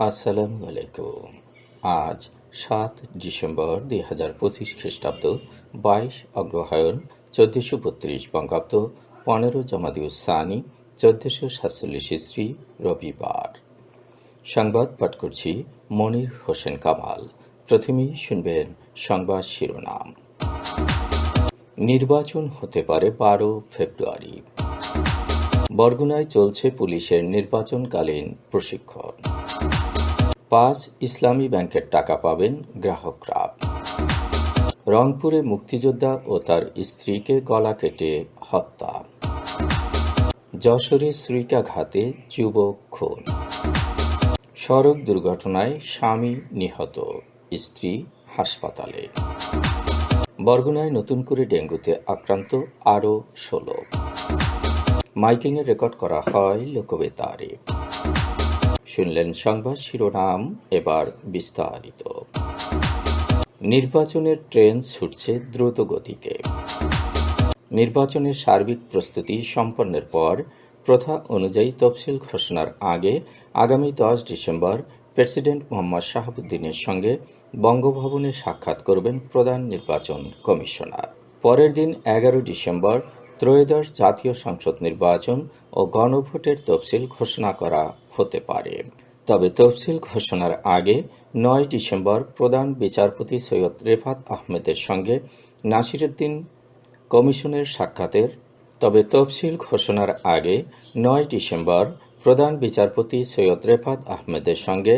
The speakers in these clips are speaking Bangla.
আসসালামু আলাইকুম। আজ ৭ ডিসেম্বর ২০২৫ খ্রিস্টাব্দ, ২২ অগ্রহায়ণ ১৪৩২ বঙ্গাব্দ, ১৫ জামাদিউস সানি ১৪৪৭ ইসরি, রবিবার। সংবাদ পাঠ করছি মনির হোসেন কামাল। প্রথমেই শুনবেন সংবাদ শিরোনাম। নির্বাচন হতে পারে ১২ ফেব্রুয়ারি। বরগুনায় চলছে পুলিশের নির্বাচনকালীন প্রশিক্ষণ। ৫ ইসলামী ব্যাংকের টাকা পাবেন গ্রাহকরা। রংপুরে মুক্তিযোদ্ধা ও তার স্ত্রীকে গলা কেটে হত্যা। যশোরে ছুরিকাঘাতে যুবক খুন। সড়ক দুর্ঘটনায় স্বামী নিহত, স্ত্রী হাসপাতালে। বরগুনায় নতুন করে ডেঙ্গুতে আক্রান্ত আরও ১৬। মাইকিংয়ে রেকর্ড করা হয় লোকবেতারে। শুনলেন সংবাদ শিরোনাম, এবার বিস্তারিত। নির্বাচনের ট্রেন ছুটছে দ্রুত গতিতে। নির্বাচনের সার্বিক প্রস্তুতি সম্পন্নের পর প্রথা অনুযায়ী তফসিল ঘোষণার আগে আগামী ১০ ডিসেম্বর প্রেসিডেন্ট মোহাম্মদ শাহাবুদ্দিনের সঙ্গে বঙ্গভবনে সাক্ষাৎ করবেন প্রধান নির্বাচন কমিশনার। পরের দিন ১১ ডিসেম্বর ত্রয়োদশ জাতীয় সংসদ নির্বাচন ও গণভোটের তফসিল ঘোষণা করা হতে পারে। তবে তফসিল ঘোষণার আগে ৯ ডিসেম্বর প্রধান বিচারপতি সৈয়দ রেফাত আহমেদের সঙ্গে নাসিরুদ্দিন কমিশনের সাক্ষাতের তফসিল ঘোষণার আগে ৯ ডিসেম্বর প্রধান বিচারপতি সৈয়দ রেফাত আহমেদের সঙ্গে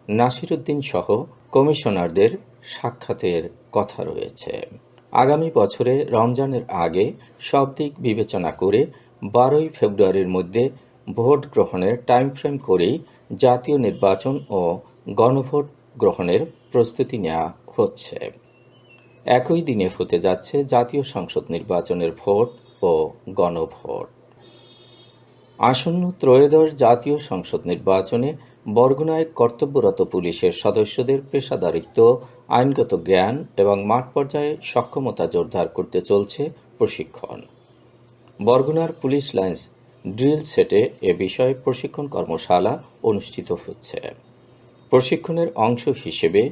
নাসিরুদ্দিন সহ কমিশনারদের সাক্ষাতের কথা রয়েছে। আগামী বছরে রমজানের আগে সব দিক বিবেচনা করে ১২ ফেব্রুয়ারির মধ্যে ভোট গ্রহণের টাইমফ্রেম করেই জাতীয় নির্বাচন ও গণভোট গ্রহণের প্রস্তুতি নেওয়া হচ্ছে। একই দিনে হতে যাচ্ছে জাতীয় সংসদ নির্বাচনের ভোট ও গণভোট। আসন্ন ত্রয়োদশ জাতীয় সংসদ নির্বাচনে বরগুনায় কর্তব্যরত পুলিশের সদস্যদের পেশাদারিত্ব, আইনগত জ্ঞান এবং মাঠ পর্যায়ে সক্ষমতা জোরদার করতে চলছে প্রশিক্ষণ। বরগুনার পুলিশ লাইন্স ড্রিল সেটে এ বিষয়ে প্রশিক্ষণ কর্মশালা অনুষ্ঠিত হচ্ছে। প্রশিক্ষণের অংশ হিসেবে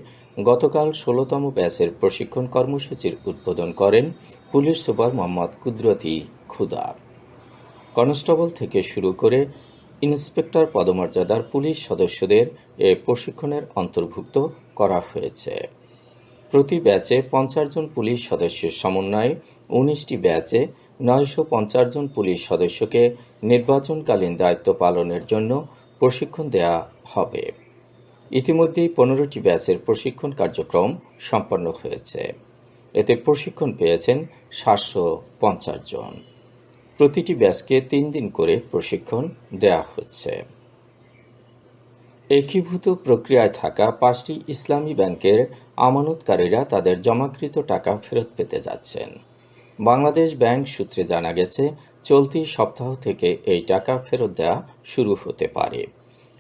গতকাল ১৬তম ব্যাচের প্রশিক্ষণ কর্মসূচির উদ্বোধন করেন পুলিশ সুপার মোহাম্মদ কুদরতি খুদা। কনস্টেবল থেকে শুরু করে ইন্সপেক্টর পদমর্যাদার পুলিশ সদস্যদের এ প্রশিক্ষণের অন্তর্ভুক্ত করা হয়েছে। প্রতি ব্যাচে ৫০ জন পুলিশ সদস্যের সমন্বয়ে ১৯টি ব্যাচে ৯৫০ জন পুলিশ সদস্যকে নির্বাচনকালীন দায়িত্ব পালনের জন্য প্রশিক্ষণ দেয়া হবে। ইতিমধ্যেই ১৫টি ব্যাচের প্রশিক্ষণ কার্যক্রম সম্পন্ন হয়েছে। এতে প্রশিক্ষণ পেয়েছেন ৭৫০ জন। প্রতিটি ব্যাচকে ৩ দিন করে প্রশিক্ষণ দেয়া হচ্ছে। একীভূত প্রক্রিয়ায় থাকা ৫টি ইসলামী ব্যাংকের আমানতকারীরা তাদের জমাকৃত টাকা ফেরত পেতে যাচ্ছেন। বাংলাদেশ ব্যাংক সূত্রে জানা গেছে, চলতি সপ্তাহ থেকে এই টাকা ফেরত দেওয়া শুরু হতে পারে।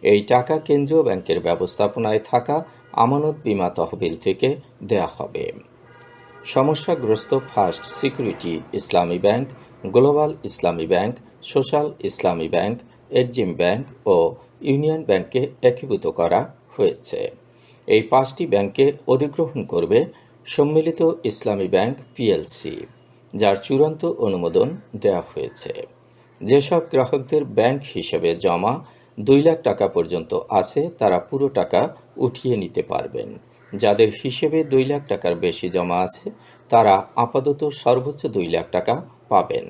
এই টাকা কেন্দ্রীয় ব্যাংকের ব্যবস্থাপনায় থাকা আমানত বীমা তহবিল থেকে দেয়া হবে। সমস্যাগ্রস্ত ফার্স্ট সিকিউরিটি ইসলামী ব্যাংক, গ্লোবাল ইসলামী ব্যাংক, সোশ্যাল ইসলামী ব্যাংক, এক্সিম ব্যাংক ও ইউনিয়ন ব্যাংককে একীভূত করা হয়েছে। এই ৫টি ব্যাংককে অধিগ্রহণ করবে সম্মিলিত ইসলামী ব্যাংক পিএলসি, যার চূড়ান্ত অনুমোদন দেওয়া হয়েছে। যেসব গ্রাহকদের ব্যাংক হিসেবে জমা ২ লাখ টাকা পর্যন্ত আছে, তারা পুরো টাকা উঠিয়ে নিতে পারবেন। যাদের হিসেবে ২ লাখ টাকার বেশি জমা আছে, তারা আপাতত সর্বোচ্চ ২ লাখ টাকা পাবেন।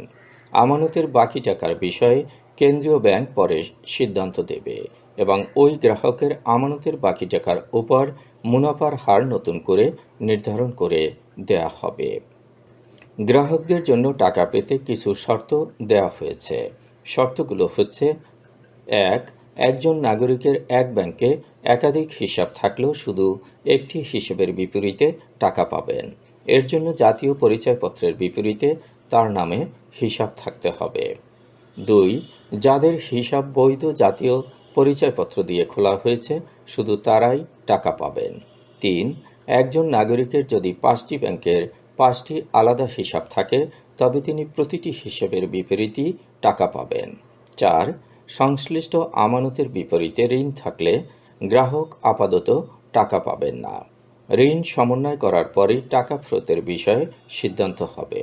আমানতের বাকি টাকার বিষয়ে কেন্দ্রীয় ব্যাংক পরে সিদ্ধান্ত দেবে এবং ওই গ্রাহকের আমানতের বাকি টাকার উপর মুনাফার হার নতুন করে নির্ধারণ করে দেয়া হবে। গ্রাহকদের জন্য টাকা পেতে কিছু শর্ত দেওয়া হয়েছে। শর্তগুলো হচ্ছে: ১. একজন নাগরিকের এক ব্যাংকে একাধিক হিসাব থাকলেও শুধু একটি হিসাবের বিপরীতে টাকা পাবেন। এর জন্য জাতীয় পরিচয়পত্রের বিপরীতে তার নামে হিসাব থাকতে হবে। ২. যাদের হিসাব বৈধ জাতীয় পরিচয়পত্র দিয়ে খোলা হয়েছে, শুধু তারাই টাকা পাবেন। ৩. একজন নাগরিকের যদি ৫টি ব্যাংকের ৫টি আলাদা হিসাব থাকে, তবে তিনি প্রতিটি হিসাবের বিপরীতেই টাকা পাবেন। ৪. সংশ্লিষ্ট আমানতের বিপরীতে ঋণ থাকলে গ্রাহক আপাতত টাকা পাবেন না। ঋণ সমন্বয় করার পরই টাকা ফেরতের বিষয়ে সিদ্ধান্ত হবে।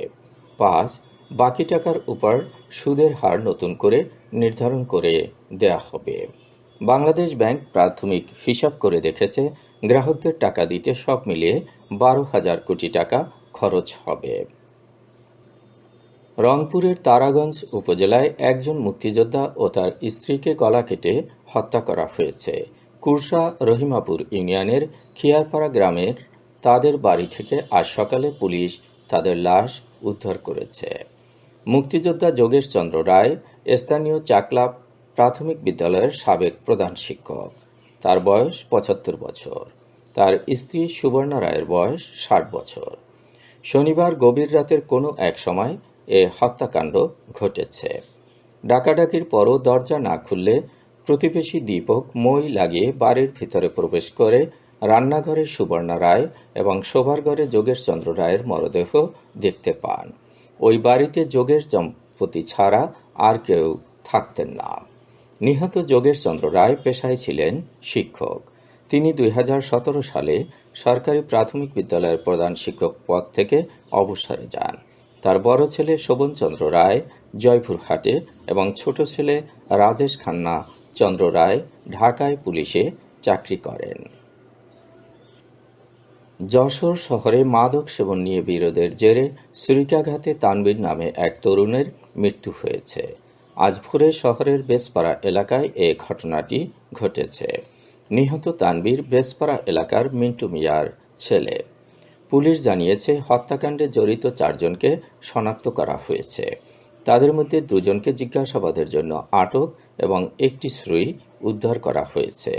5. বাকি টাকার উপর সুদের হার নতুন করে নির্ধারণ করে দেয়া হবে। বাংলাদেশ ব্যাংক প্রাথমিক হিসাব করে দেখেছে, গ্রাহকদের টাকা দিতে সব মিলিয়ে 12,000 কোটি টাকা খরচ হবে। রংপুরের তারাগঞ্জ উপজেলায় একজন মুক্তিযোদ্ধা ও তার স্ত্রীকে গলা কেটে হত্যা করা হয়েছে। কুরসা রহিমাপুর ইউনিয়নের খিয়ারপাড়া গ্রামের তাদের বাড়ি থেকে আজ সকালে পুলিশ তাদের লাশ উদ্ধার করেছে। মুক্তিযোদ্ধা যোগেশ চন্দ্র রায় স্থানীয় চাকলা প্রাথমিক বিদ্যালয়ের সাবেক প্রধান শিক্ষক। তার বয়স 75 বছর। তার স্ত্রী সুবর্ণা রায়ের বয়স 60 বছর। শনিবার গভীর রাতের কোনো এক সময় এ হত্যাকাণ্ড ঘটেছে। ডাকাডাকির পরও দরজা না খুললে প্রতিবেশী দীপক মই লাগিয়ে বাড়ির ভিতরে প্রবেশ করে রান্নাঘরে সুবর্ণা রায় এবং শোবার ঘরে যোগেশ চন্দ্র রায়ের মরদেহ দেখতে পান। ওই বাড়িতে যোগেশ দম্পতি ছাড়া আর কেউ থাকতেন না। নিহত যোগেশ চন্দ্র রায় পেশায় ছিলেন শিক্ষক। তিনি 2017 সালে সরকারি প্রাথমিক বিদ্যালয়ের প্রধান শিক্ষক পদ থেকে অবসরে যান। তার বড় ছেলে শোভনচন্দ্র রায় জয়পুরহাটে এবং ছোট ছেলে রাজেশ খান্না চন্দ্র রায় ঢাকায় পুলিশে চাকরি করেন। যশোর শহরে মাদক সেবন নিয়ে বিরোধের জেরে ছুরিকাঘাতে তানবীর নামে এক তরুণের মৃত্যু হয়েছে। আজ ভোরে শহরের বেসপাড়া এলাকায় এ ঘটনাটি ঘটেছে। নিহত তানবীর বেসপাড়া এলাকার মিন্টু মিয়ার ছেলে। পুলিশ জানিয়েছে, হত্যাকাণ্ডে জড়িত 4 জনকে শনাক্ত করা হয়েছে। তাদের মধ্যে 2 জনকে জিজ্ঞাসাবাদের জন্য আটক এবং একটি ছুরি উদ্ধার করা হয়েছে।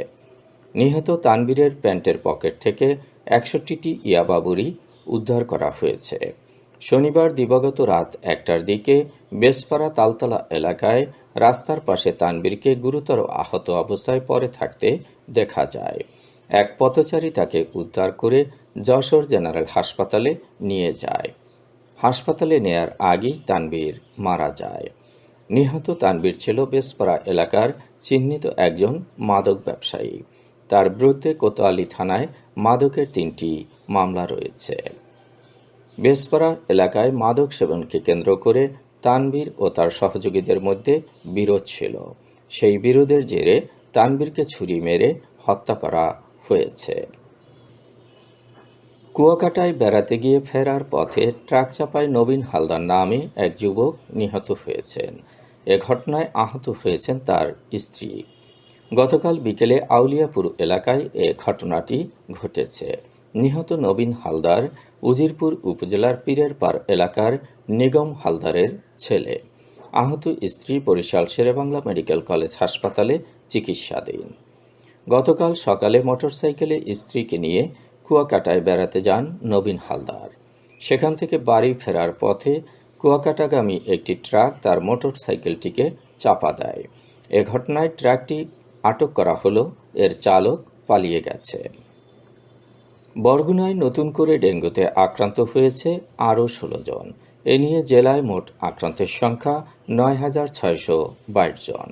নিহত তানবীরের প্যান্টের পকেট থেকে 61টি ইয়াবা বড়ি উদ্ধার করা হয়েছে। শনিবার দিবাগত রাত 1টার দিকে বেসপাড়া তালতলা এলাকায় রাস্তার পাশে তানবীরকে গুরুতর আহত অবস্থায় পড়ে থাকতে দেখা যায়। এক পথচারী তাকে উদ্ধার করে যশোর জেনারেল হাসপাতালে নিয়ে যায়। হাসপাতালে নেয়ার আগেই তানবীর মারা যায়। নিহত তানবীর ছিল বেসপাড়া এলাকার চিহ্নিত একজন মাদক ব্যবসায়ী। তার বিরুদ্ধে কোতোয়ালি থানায় মাদকের 3টি মামলা রয়েছে। বেসপাড়া এলাকায় মাদক সেবনকে কেন্দ্র করে তানবীর ও তার সহযোগীদের মধ্যে বিরোধ ছিল। সেই বিরোধের জেরে তানবীরকে ছুরি মেরে হত্যা করা হয়েছে। কুয়াকাটায় বেড়াতে গিয়ে ফেরার পথে ট্রাক চাপায় নবীন হালদার নামে এক যুবক নিহত হয়েছেন। এ ঘটনায় আহত হয়েছেন তার স্ত্রী। গতকাল বিকেলে আউলিয়াপুর এলাকায় এ ঘটনাটি ঘটেছে। নিহত নবীন হালদার উজিরপুর উপজেলার পীরের পাড় এলাকার নিগম হালদারের ছেলে। আহত স্ত্রী বরিশাল শেরেবাংলা মেডিকেল কলেজ হাসপাতালে চিকিৎসাধীন। গতকাল সকালে মোটরসাইকেলে স্ত্রীকে নিয়ে কুয়াকাটায় বেড়াতে যান নবীন হালদার। সেখান থেকে বাড়ি ফেরার পথে কুয়াকাটাগামী একটি ট্রাক তার মোটরসাইকেলটিকে চাপা দেয়। এ ঘটনায় ট্রাকটি আটক করা হলো, এর চালক পালিয়ে গেছে। বরগুনায় নতুন করে ডেঙ্গুতে আক্রান্ত হয়েছে আরও 16 জন। এ নিয়ে জেলায় মোট আক্রান্তের সংখ্যা 9,622 জন।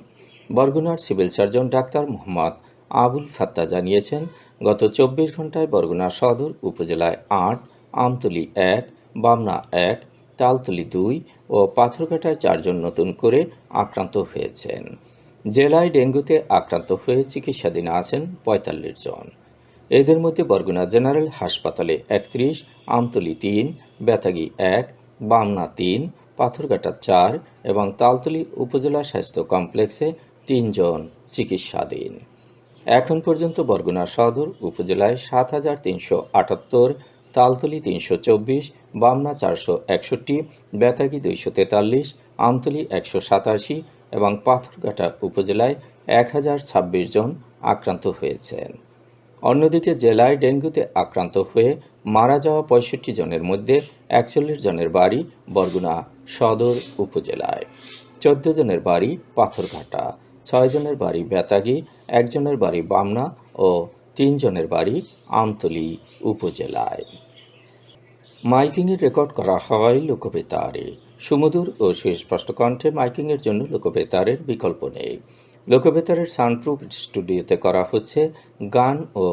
বরগুনার সিভিল সার্জন ডাক্তার মোহাম্মদ আবুল ফাত্তা জানিয়েছেন, গত 24 ঘন্টায় বরগুনা সদর উপজেলায় 8, আমতলী 1, বামনা 1, তালতলী 2 ও পাথরঘাটায় 4 জন নতুন করে আক্রান্ত হয়েছেন। জেলায় ডেঙ্গুতে আক্রান্ত হয়ে চিকিৎসাধীন আছেন 45 জন। এদের মধ্যে বরগুনা জেনারেল হাসপাতালে 31, আমতলী 3, বেতাগী 1, বামনা 3, পাথরঘাটা 4 এবং তালতলী উপজেলা স্বাস্থ্য কমপ্লেক্সে 3 জন চিকিৎসাধীন। এখন পর্যন্ত বরগুনা সদর উপজেলায় 7,378, তালতলী 324, বামনা 461, বেতাগী 243, আমতলী 187 এবং পাথরঘাটা উপজেলায় 1,026 জন আক্রান্ত হয়েছেন। অন্যদিকে জেলায় ডেঙ্গুতে আক্রান্ত হয়ে মারা যাওয়া 65 জনের মধ্যে 41 জনের বাড়ি বরগুনা সদর উপজেলায়, 14 জনের বাড়ি পাথরঘাটা, 6 জনের বাড়ি বেতাগী, 1 জনের বাড়ি বামনা ও 3 জনের বাড়ি আমতলী উপজেলায়। মাইকিংয়ের রেকর্ড করা হয় লোকবেতারে। সুমধুর ও সুস্পষ্ট কণ্ঠে মাইকিংয়ের জন্য লোকবেতারের বিকল্প নেই। লোকবেতারের সাউন্ডপ্রুফ স্টুডিওতে করা হচ্ছে গান ও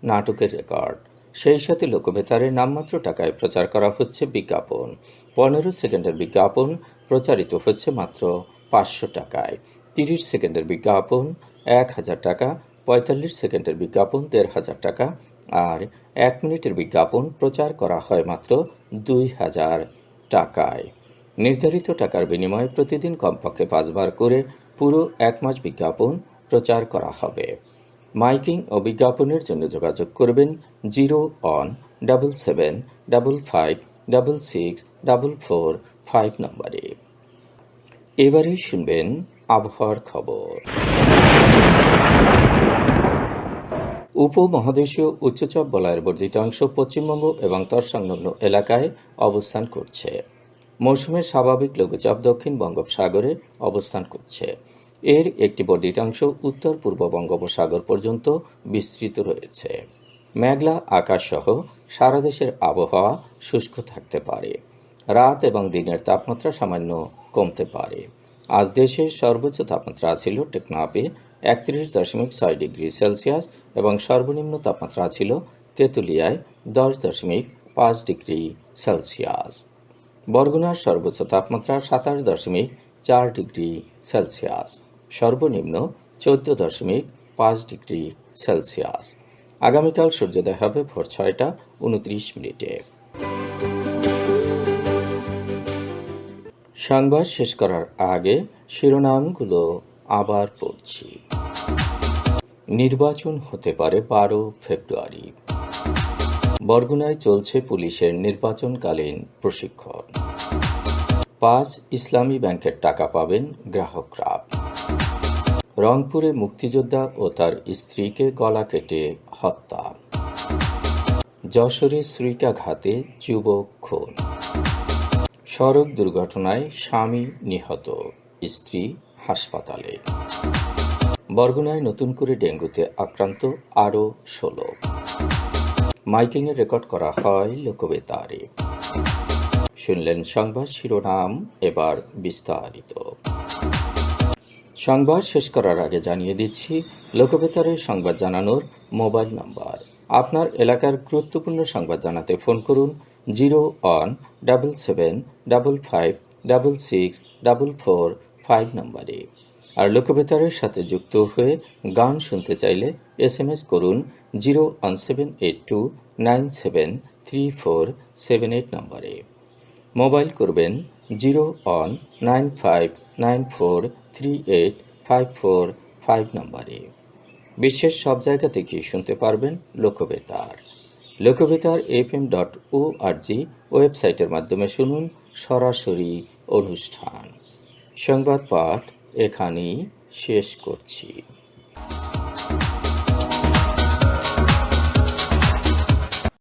নাটকের রেকর্ড। সেই সাথে লোকবেতারে নামমাত্র টাকায় প্রচার করা হচ্ছে বিজ্ঞাপন। 15 সেকেন্ডের বিজ্ঞাপন প্রচারিত হচ্ছে মাত্র 500 টাকায়। 30 সেকেন্ডের বিজ্ঞাপন 1000 টাকা, 45 সেকেন্ডের বিজ্ঞাপন 1500 টাকা আর 1 মিনিটের বিজ্ঞাপন প্রচার করা হয় মাত্র 2000 টাকায়। নির্ধারিত টাকার বিনিময়ে প্রতিদিন কমপক্ষে 5 বার করে পুরো 1 মাস বিজ্ঞাপন প্রচার করা হবে। মাইকিং ও বিজ্ঞাপনের জন্য যোগাযোগ করবেন 0-on-77-55-66-445 নম্বরে। এবারে শুনবেন আবহাওয়ার খবর। উপমহাদেশীয় উচ্চচাপ বলয়ের বর্ধিত অংশ পশ্চিমবঙ্গ এবং তৎসংলগ্ন এলাকায় অবস্থান করছে। মৌসুমের স্বাভাবিক লঘুচাপ দক্ষিণ বঙ্গোপসাগরে অবস্থান করছে। এর একটি বর্ধিতাংশ উত্তর পূর্ব বঙ্গোপসাগর পর্যন্ত বিস্তৃত রয়েছে। মেঘলা আকাশ সহ সারা দেশের আবহাওয়া শুষ্ক থাকতে পারে। রাত এবং দিনের তাপমাত্রা সামান্য কমতে পারে। আজ দেশের সর্বোচ্চ তাপমাত্রা ছিল টেকনাফে 31.6 ডিগ্রি সেলসিয়াস এবং সর্বনিম্ন তাপমাত্রা ছিল তেঁতুলিয়ায় 10.5 ডিগ্রি সেলসিয়াস। বরগুনার সর্বোচ্চ তাপমাত্রা 27.4 ডিগ্রি সেলসিয়াস, সর্বনিম্ন 14.5 ডিগ্রি সেলসিয়াস। আগামীকাল সূর্যোদয় হবে ভোর 6:29। সংবাদ শেষ করার আগে শিরোনামগুলো আবার পড়ছি। নির্বাচন হতে পারে 12 ফেব্রুয়ারি। বরগুনায় চলছে পুলিশের নির্বাচনকালীন প্রশিক্ষণ। 5 ইসলামী ব্যাংকের টাকা পাবেন গ্রাহকরা। রংপুরে মুক্তিযোদ্ধা ও তার স্ত্রীকে গলা কেটে হত্যা। যশোরে ছুরিকাঘাতে যুবক খুন। সড়ক দুর্ঘটনায় স্বামী নিহত, স্ত্রী হাসপাতালে। বরগুনায় নতুন করে ডেঙ্গুতে আক্রান্ত আরও 16। মাইকিংয়ে রেকর্ড করা হয় লোকবেতারে। শুনলেন সংবাদ শিরোনাম, এবার বিস্তারিত। সংবাদ শেষ করার আগে জানিয়ে দিচ্ছি লোকবেতারে সংবাদ জানানোর মোবাইল নম্বর। আপনার এলাকার গুরুত্বপূর্ণ সংবাদ জানাতে ফোন করুন 0-on-55-56-445 নম্বরে। আর লোকবেতারের সাথে যুক্ত হয়ে গান শুনতে চাইলে SMS করুন 0-on-782-973478 নম্বরে। মোবাইল করবেন 0-on-95943854 নম্বরে। বিশ্বের সব জায়গা থেকে শুনতে পারবেন লোকবেতার। লোকবেতার fm.org ওয়েবসাইটের মাধ্যমে শুনুন সরাসরি অনুষ্ঠান। সংবাদ পাঠ এখানেই শেষ করছি।